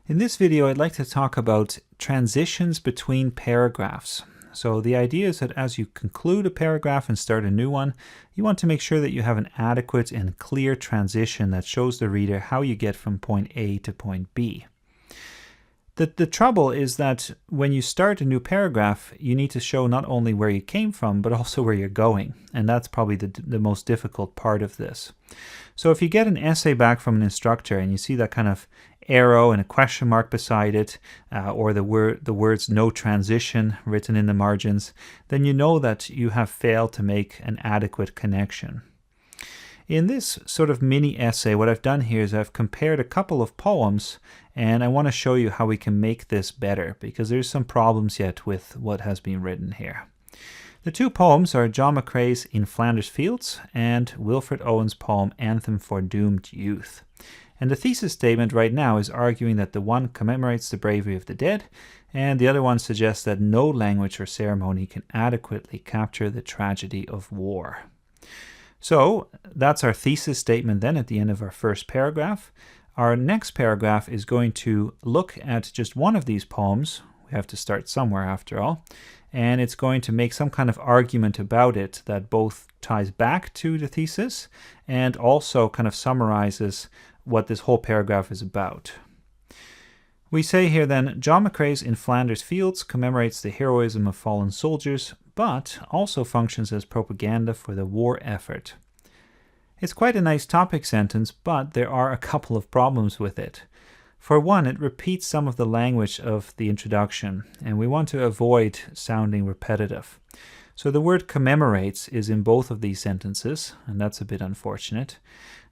In this video, I'd like to talk about transitions between paragraphs. So the idea is that as you conclude a paragraph and start a new one, you want to make sure that you have an adequate and clear transition that shows the reader how you get from point A to point B. The trouble is that when you start a new paragraph, you need to show not only where you came from, but also where you're going. And that's probably the most difficult part of this. So if you get an essay back from an instructor and you see that kind of arrow and a question mark beside it, or the words no transition written in the margins, then you know that you have failed to make an adequate connection. In this sort of mini essay, what I've done here is I've compared a couple of poems, and I want to show you how we can make this better, because there's some problems yet with what has been written here. The two poems are John McCrae's In Flanders Fields and Wilfred Owen's poem Anthem for Doomed Youth. And the thesis statement right now is arguing that the one commemorates the bravery of the dead, and the other one suggests that no language or ceremony can adequately capture the tragedy of war. So that's our thesis statement then at the end of our first paragraph. Our next paragraph is going to look at just one of these poems. We have to start somewhere after all. And it's going to make some kind of argument about it that both ties back to the thesis and also kind of summarizes what this whole paragraph is about. We say here then, John McCrae's In Flanders Fields commemorates the heroism of fallen soldiers, but also functions as propaganda for the war effort. It's quite a nice topic sentence, but there are a couple of problems with it. For one, it repeats some of the language of the introduction, and we want to avoid sounding repetitive. So the word commemorates is in both of these sentences, and that's a bit unfortunate.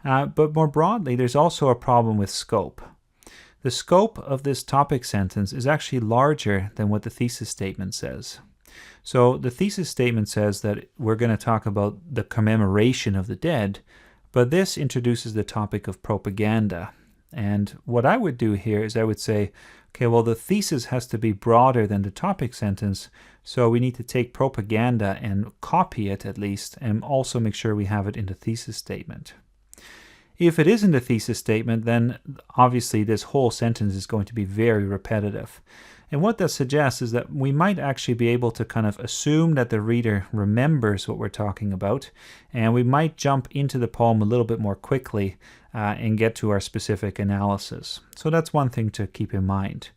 But more broadly, there's also a problem with scope. The scope of this topic sentence is actually larger than what the thesis statement says. So the thesis statement says that we're going to talk about the commemoration of the dead, but this introduces the topic of propaganda. And what I would do here is I would say, okay, well, the thesis has to be broader than the topic sentence, so we need to take propaganda and copy it at least, and also make sure we have it in the thesis statement. If it isn't a thesis statement, then obviously this whole sentence is going to be very repetitive. And what that suggests is that we might actually be able to kind of assume that the reader remembers what we're talking about, and we might jump into the poem a little bit more quickly and get to our specific analysis. So that's one thing to keep in mind.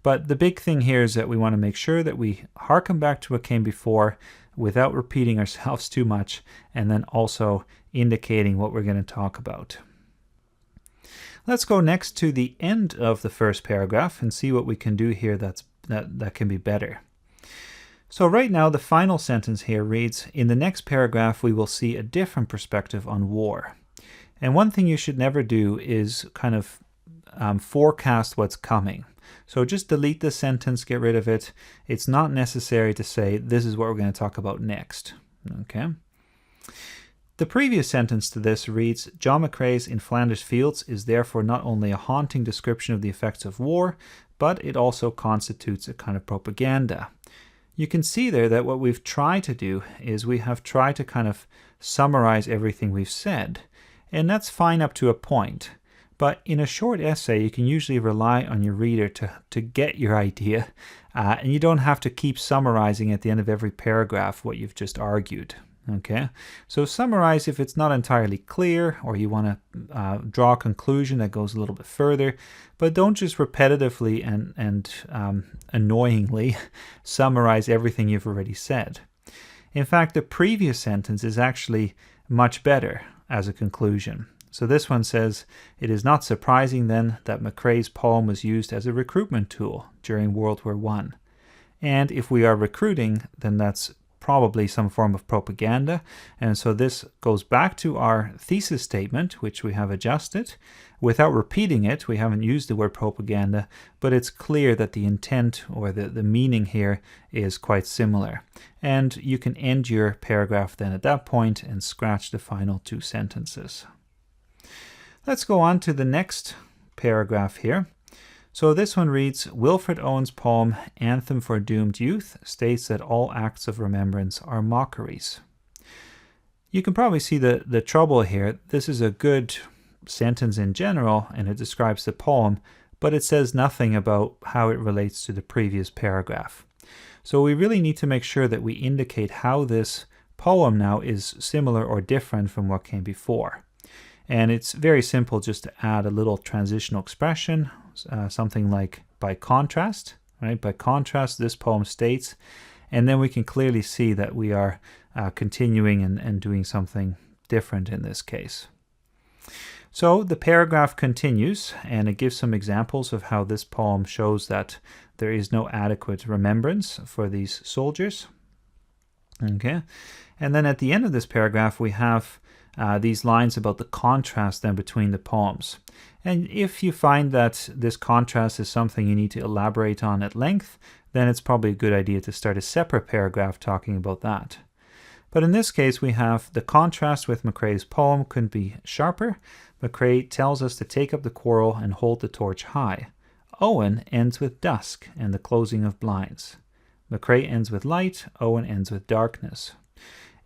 But the big thing here is that we want to make sure that we harken back to what came before without repeating ourselves too much, and then also indicating what we're going to talk about. Let's go next to the end of the first paragraph and see what we can do here that can be better. So right now the final sentence here reads, in the next paragraph we will see a different perspective on war. And one thing you should never do is kind of forecast what's coming. So just delete this sentence, get rid of it. It's not necessary to say this is what we're going to talk about next. Okay. The previous sentence to this reads, John McCrae's In Flanders Fields is therefore not only a haunting description of the effects of war, but it also constitutes a kind of propaganda. You can see there that what we've tried to do is we have tried to kind of summarize everything we've said, and that's fine up to a point. But in a short essay, you can usually rely on your reader to get your idea, and you don't have to keep summarizing at the end of every paragraph what you've just argued. Okay, so summarize if it's not entirely clear or you want to draw a conclusion that goes a little bit further, but don't just repetitively and annoyingly summarize everything you've already said. In fact, the previous sentence is actually much better as a conclusion. So this one says, it is not surprising then that McCrae's poem was used as a recruitment tool during World War I. And if we are recruiting, then that's probably some form of propaganda, and so this goes back to our thesis statement, which we have adjusted. Without repeating it, we haven't used the word propaganda, but it's clear that the intent or the meaning here is quite similar. And you can end your paragraph then at that point and scratch the final two sentences. Let's go on to the next paragraph here. So this one reads, Wilfred Owen's poem Anthem for Doomed Youth states that all acts of remembrance are mockeries. You can probably see the trouble here. This is a good sentence in general, and it describes the poem, but it says nothing about how it relates to the previous paragraph. So we really need to make sure that we indicate how this poem now is similar or different from what came before. And it's very simple just to add a little transitional expression, something like by contrast, right? By contrast, this poem states, and then we can clearly see that we are continuing and doing something different in this case. So the paragraph continues, and it gives some examples of how this poem shows that there is no adequate remembrance for these soldiers. Okay, and then at the end of this paragraph we have these lines about the contrast then between the poems. And if you find that this contrast is something you need to elaborate on at length, then it's probably a good idea to start a separate paragraph talking about that. But in this case, we have the contrast with Macrae's poem couldn't be sharper. Macrae tells us to take up the quarrel and hold the torch high. Owen ends with dusk and the closing of blinds. Macrae ends with light. Owen ends with darkness.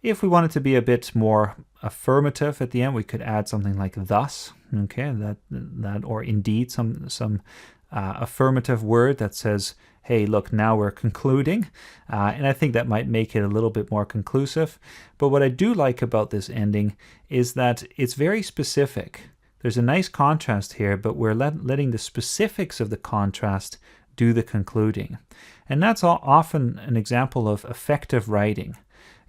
If we wanted to be a bit more affirmative at the end, we could add something like thus, okay, that or indeed, some affirmative word that says, hey, look, now we're concluding. And I think that might make it a little bit more conclusive. But what I do like about this ending is that it's very specific. There's a nice contrast here, but we're letting the specifics of the contrast do the concluding. And that's often an example of effective writing.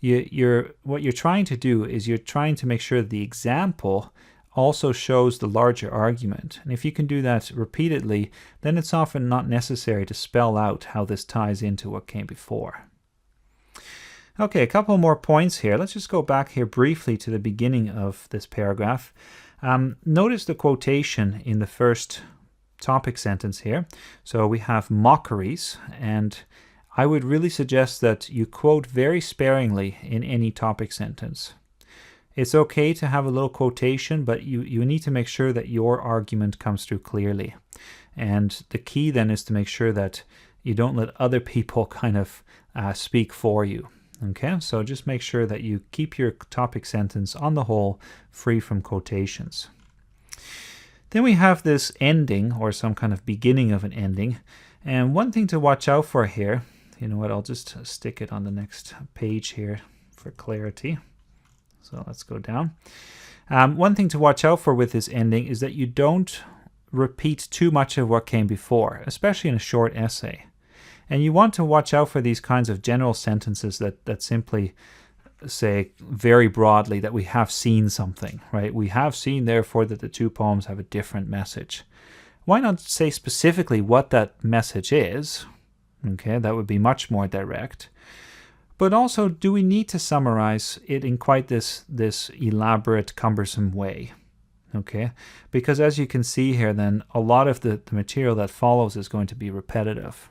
What you're trying to do is you're trying to make sure the example also shows the larger argument. And if you can do that repeatedly, then it's often not necessary to spell out how this ties into what came before. Okay, a couple more points here. Let's just go back here briefly to the beginning of this paragraph. Notice the quotation in the first topic sentence here. So we have mockeries, and I would really suggest that you quote very sparingly in any topic sentence. It's okay to have a little quotation, but you need to make sure that your argument comes through clearly. And the key then is to make sure that you don't let other people kind of speak for you. Okay, so just make sure that you keep your topic sentence on the whole free from quotations. Then we have this ending, or some kind of beginning of an ending. And one thing to watch out for here, you know what, I'll just stick it on the next page here for clarity. So let's go down. One thing to watch out for with this ending is that you don't repeat too much of what came before, especially in a short essay. And you want to watch out for these kinds of general sentences that simply say very broadly that we have seen something, right? We have seen, therefore, that the two poems have a different message. Why not say specifically what that message is? Okay, that would be much more direct. But also, do we need to summarize it in quite this elaborate, cumbersome way? Okay, because as you can see here, then a lot of the material that follows is going to be repetitive.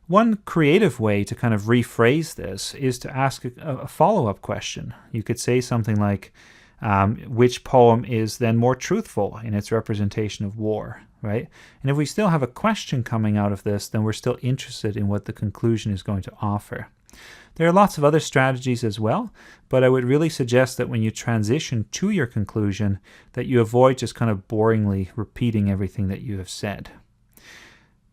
One creative way to kind of rephrase this is to ask a follow-up question. You could say something like, which poem is then more truthful in its representation of war, right? And if we still have a question coming out of this, then we're still interested in what the conclusion is going to offer. There are lots of other strategies as well, but I would really suggest that when you transition to your conclusion, that you avoid just kind of boringly repeating everything that you have said.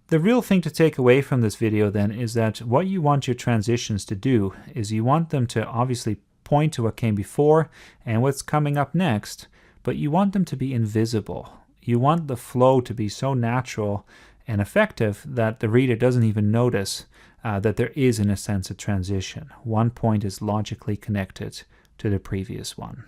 The real thing to take away from this video then is that what you want your transitions to do is you want them to obviously point to what came before and what's coming up next, but you want them to be invisible. You want the flow to be so natural and effective that the reader doesn't even notice that there is, in a sense, a transition. One point is logically connected to the previous one.